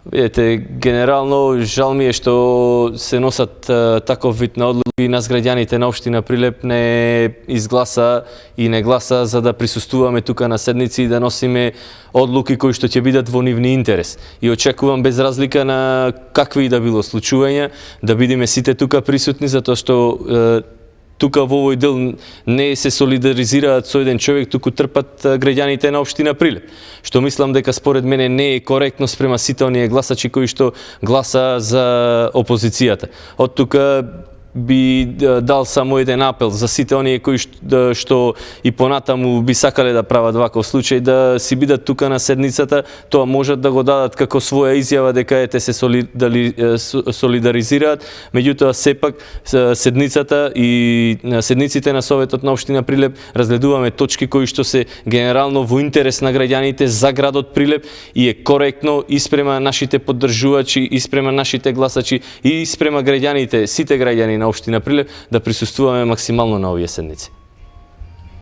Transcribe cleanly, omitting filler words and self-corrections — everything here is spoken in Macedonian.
Видете, генерално жал ми е што се носат таков вид на одлуки. Нас граѓаните на општина Прилеп не изгласа и не гласа за да присуствуваме тука на седници и да носиме одлуки кои што ќе бидат во нивни интерес. И очекувам без разлика на какви и да било случувања да бидеме сите тука присутни, затоа што тука во овој дел не се солидаризираат со еден човек, туку трпат граѓаните на општина Прилеп. Што мислам дека според мене не е коректно спрема сите оние гласачи кои што гласа за опозицијата. Од тука би дал само еден апел за сите оние кои што и понатаму би сакале да прават ваков случај, да си бидат тука на седницата, тоа можат да го дадат како своја изјава дека ете се солидаризираат, меѓутоа сепак седницата и седниците на Советот на општина Прилеп разгледуваме точки кои што се генерално во интерес на граѓаните за градот Прилеп и е коректно и спрема нашите поддржувачи, и спрема нашите гласачи, и спрема граѓаните, сите граѓани на општина Прилеп да присуствуваме максимално на овие седници.